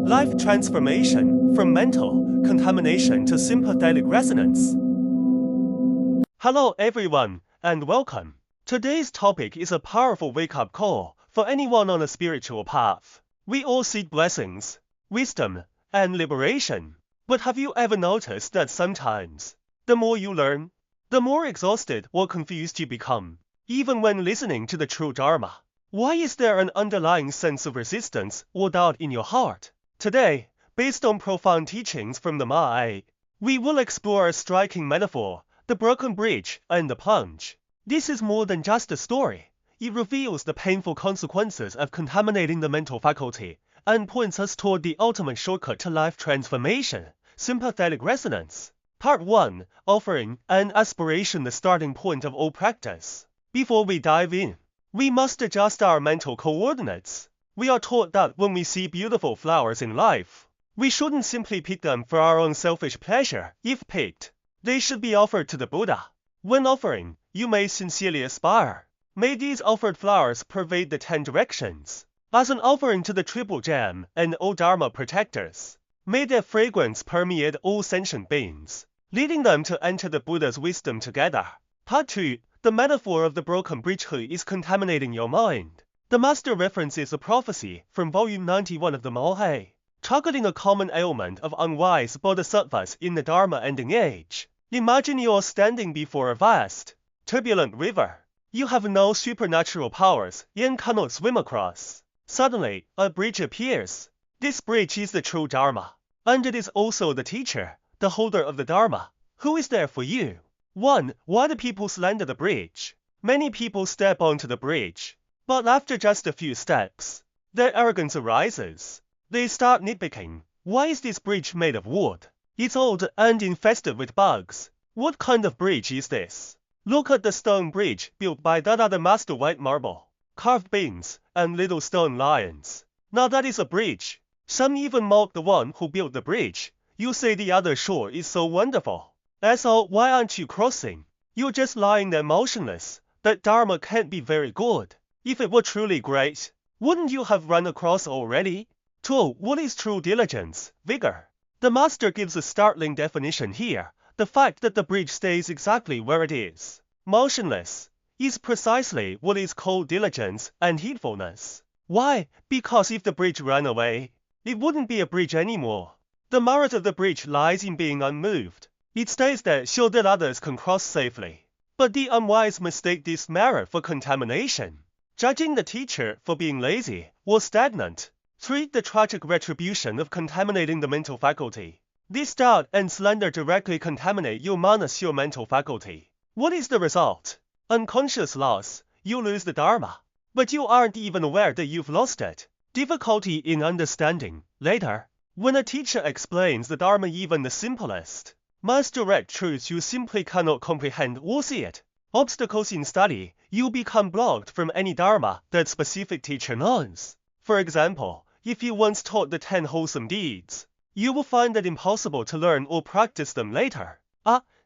Life transformation from mental contamination to sympathetic resonance. Hello everyone, and welcome. Today's topic is a powerful wake-up call for anyone on a spiritual path. We all seek blessings, wisdom, and liberation. But have you ever noticed that sometimes, the more you learn, the more exhausted or confused you become, even when listening to the True Dharma? Why is there an underlying sense of resistance or doubt in your heart? Today, based on profound teachings from the Ma'ai, we will explore a striking metaphor, the broken bridge and the plunge. This is more than just a story. It reveals the painful consequences of contaminating the mental faculty and points us toward the ultimate shortcut to life transformation, sympathetic resonance. Part 1, Offering and Aspiration, the starting point of all practice. Before we dive in, we must adjust our mental coordinates. We are taught that when we see beautiful flowers in life, we shouldn't simply pick them for our own selfish pleasure. If picked, they should be offered to the Buddha. When offering, you may sincerely aspire, may these offered flowers pervade the 10 directions. As an offering to the Triple Gem and all Dharma protectors, may their fragrance permeate all sentient beings, leading them to enter the Buddha's wisdom together. Part 2, the metaphor of the broken bridge is contaminating your mind. The master references a prophecy from volume 91 of the Ma'ai, targeting a common ailment of unwise bodhisattvas in the Dharma ending age. Imagine you're standing before a vast, turbulent river. You have no supernatural powers and cannot swim across. Suddenly, a bridge appears. This bridge is the True Dharma, and it is also the teacher, the holder of the Dharma, who is there for you. 1. Why do people slander the bridge? Many people step onto the bridge, but after just a few steps, their arrogance arises. They start nitpicking. Why is this bridge made of wood? It's old and infested with bugs. What kind of bridge is this? Look at the stone bridge built by that other master, white marble, carved beams, and little stone lions. Now that is a bridge. Some even mock the one who built the bridge. You say the other shore is so wonderful. So why aren't you crossing? You're just lying there motionless. That Dharma can't be very good. If it were truly great, wouldn't you have run across already? 2. What is true diligence, vigor? The master gives a startling definition here. The fact that the bridge stays exactly where it is, motionless, is precisely what is called diligence and heedfulness. Why? Because if the bridge ran away, it wouldn't be a bridge anymore. The merit of the bridge lies in being unmoved. It stays there so that others can cross safely. But the unwise mistake this merit for contamination, judging the teacher for being lazy or stagnant. 3. The tragic retribution of contaminating the mental faculty. This doubt and slander directly contaminate your manas, your mental faculty. What is the result? Unconscious loss. You lose the Dharma, but you aren't even aware that you've lost it. Difficulty in understanding. Later, when a teacher explains the Dharma, even the simplest, most direct truths, you simply cannot comprehend or see it. Obstacles in study. You become blocked from any Dharma that specific teacher knows. For example, if you once taught the 10 wholesome deeds, you will find it impossible to learn or practice them later.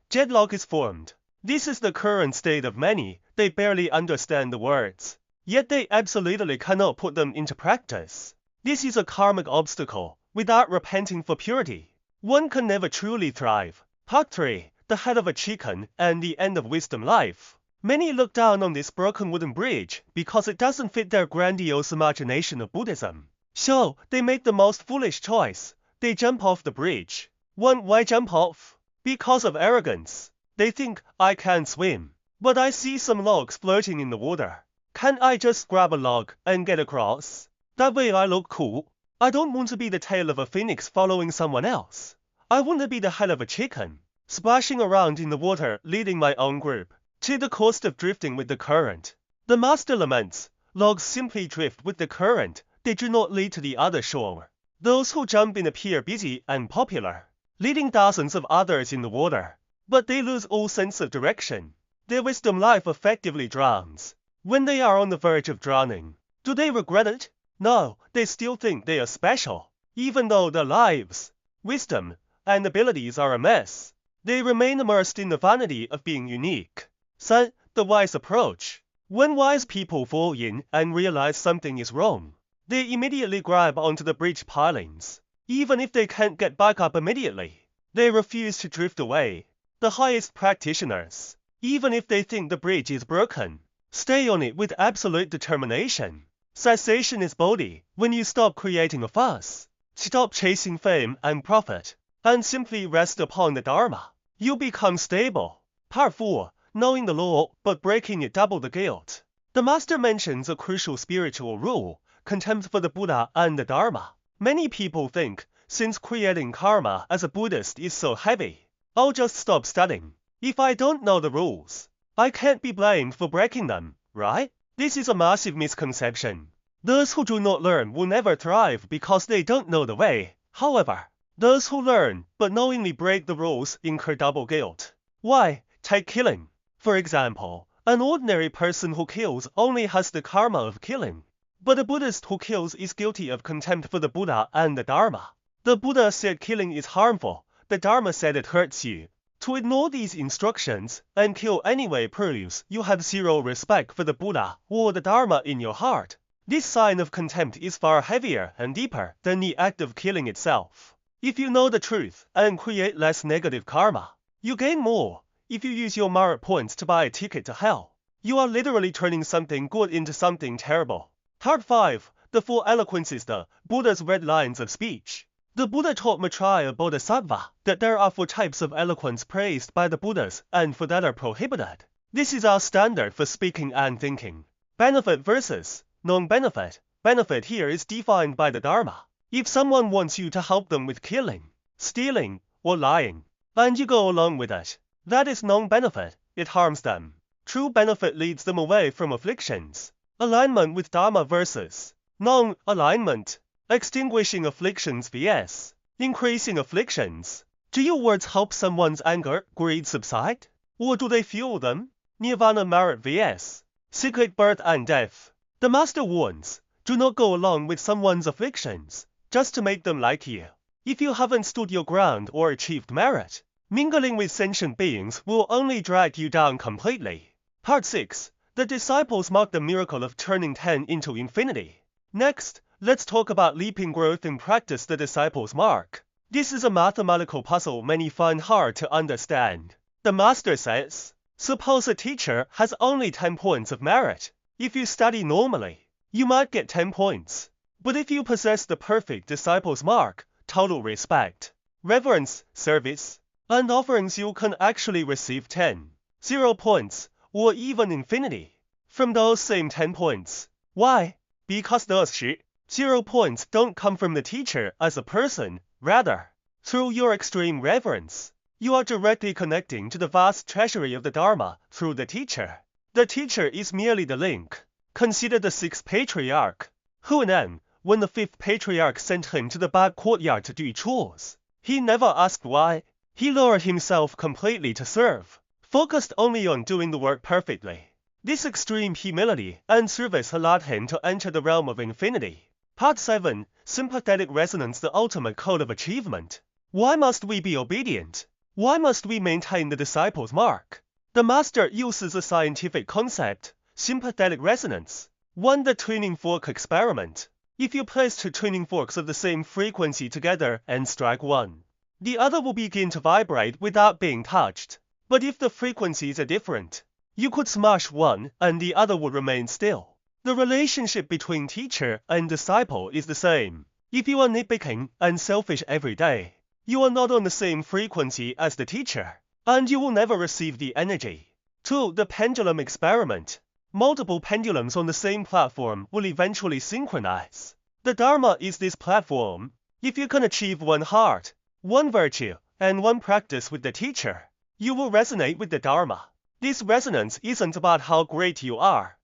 Deadlock is formed. This is the current state of many. They barely understand the words, yet they absolutely cannot put them into practice. This is a karmic obstacle. Without repenting for purity, one can never truly thrive. Part 3, the head of a chicken and the end of wisdom life. Many look down on this broken wooden bridge because it doesn't fit their grandiose imagination of Buddhism. So, they make the most foolish choice. They jump off the bridge. 1. Why jump off? Because of arrogance. They think, I can't swim, but I see some logs floating in the water. Can't I just grab a log and get across? That way I look cool. I don't want to be the tail of a phoenix following someone else. I want to be the head of a chicken, splashing around in the water, leading my own group, to the cost of drifting with the current. The master laments, logs simply drift with the current. They do not lead to the other shore. Those who jump in appear busy and popular, leading dozens of others in the water, but they lose all sense of direction. Their wisdom life effectively drowns. When they are on the verge of drowning, do they regret it? No, they still think they are special. Even though their lives, wisdom, and abilities are a mess, they remain immersed in the vanity of being unique. 3. The wise approach. When wise people fall in and realize something is wrong, they immediately grab onto the bridge pilings. Even if they can't get back up immediately, they refuse to drift away. The highest practitioners, even if they think the bridge is broken, stay on it with absolute determination. Cessation is Bodhi when you stop creating a fuss, stop chasing fame and profit, and simply rest upon the Dharma. You become stable. Part 4. Knowing the law but breaking it double the guilt. The master mentions a crucial spiritual rule, contempt for the Buddha and the Dharma. Many people think, since creating karma as a Buddhist is so heavy, I'll just stop studying. If I don't know the rules, I can't be blamed for breaking them, right? This is a massive misconception. Those who do not learn will never thrive because they don't know the way. However, those who learn but knowingly break the rules incur double guilt. Why? Take killing. For example, an ordinary person who kills only has the karma of killing. But a Buddhist who kills is guilty of contempt for the Buddha and the Dharma. The Buddha said killing is harmful. The Dharma said it hurts you. To ignore these instructions and kill anyway proves you have zero respect for the Buddha or the Dharma in your heart. This sign of contempt is far heavier and deeper than the act of killing itself. If you know the truth and create less negative karma, you gain more. If you use your merit points to buy a ticket to hell, you are literally turning something good into something terrible. Part 5. The Four Eloquences, the Buddha's red lines of speech. The Buddha taught Maitreya Bodhisattva that there are 4 types of eloquence praised by the Buddhas and 4 that are prohibited. This is our standard for speaking and thinking. Benefit versus non-benefit. Benefit here is defined by the Dharma. If someone wants you to help them with killing, stealing, or lying, and you go along with it, that is non-benefit. It harms them. True benefit leads them away from afflictions. Alignment with Dharma versus non-alignment. Extinguishing afflictions vs. increasing afflictions. Do your words help someone's anger, greed subside? Or do they fuel them? Nirvana merit vs. secret birth and death. The master warns, do not go along with someone's afflictions, just to make them like you. If you haven't stood your ground or achieved merit, mingling with sentient beings will only drag you down completely. Part 6. The disciples mark the miracle of turning 10 into infinity. Next, let's talk about leaping growth in practice the disciples mark. This is a mathematical puzzle many find hard to understand. The master says, suppose a teacher has only 10 points of merit. If you study normally, you might get 10 points. But if you possess the perfect disciples mark, total respect, reverence, service, and offerings, you can actually receive 10, 0 points, or even infinity from those same 10 points. Why? Because those 0 points don't come from the teacher as a person. Rather, through your extreme reverence, you are directly connecting to the vast treasury of the Dharma through the teacher. The teacher is merely the link. Consider the 6th patriarch, Hunan, when the 5th patriarch sent him to the back courtyard to do chores. He never asked why. He lowered himself completely to serve, focused only on doing the work perfectly. This extreme humility and service allowed him to enter the realm of infinity. Part 7. Sympathetic Resonance, the ultimate code of achievement. Why must we be obedient? Why must we maintain the disciples' mark? The master uses a scientific concept, sympathetic resonance. 1. The tuning fork experiment. If you place 2 tuning forks of the same frequency together and strike one, the other will begin to vibrate without being touched. But if the frequencies are different, you could smash one and the other would remain still. The relationship between teacher and disciple is the same. If you are nitpicking and selfish every day, you are not on the same frequency as the teacher, and you will never receive the energy. 2. The pendulum experiment. Multiple pendulums on the same platform will eventually synchronize. The Dharma is this platform. If you can achieve one heart, one virtue, and one practice with the teacher, you will resonate with the Dharma. This resonance isn't about how great you are.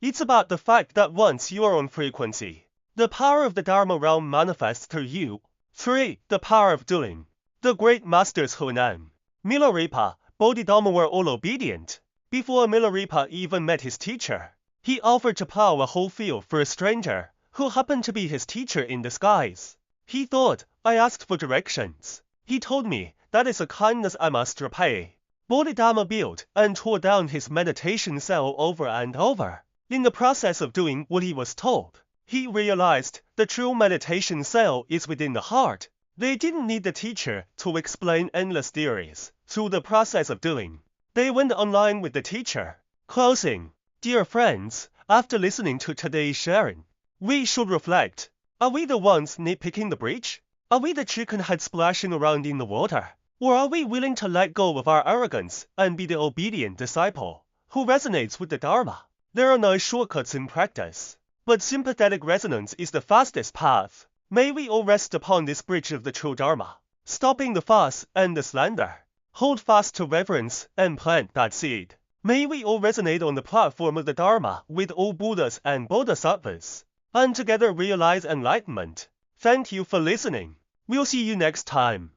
It's about the fact that once you are on frequency, the power of the Dharma realm manifests through you. 3. The power of doing. The great masters Hunan, Milarepa, Bodhidharma were all obedient. Before Milarepa even met his teacher, he offered to plow a whole field for a stranger, who happened to be his teacher in disguise. He thought, I asked for directions. He told me, that is a kindness I must repay. Bodhidharma built and tore down his meditation cell over and over, in the process of doing what he was told. He realized the true meditation cell is within the heart. They didn't need the teacher to explain endless theories. Through the process of doing, they went online with the teacher. Closing. Dear friends, after listening to today's sharing, we should reflect. Are we the ones nitpicking the bridge? Are we the chicken head splashing around in the water? Or are we willing to let go of our arrogance and be the obedient disciple who resonates with the Dharma? There are no shortcuts in practice, but sympathetic resonance is the fastest path. May we all rest upon this bridge of the true Dharma, stopping the fuss and the slander. Hold fast to reverence and plant that seed. May we all resonate on the platform of the Dharma with all Buddhas and Bodhisattvas, and together realize enlightenment. Thank you for listening. We'll see you next time.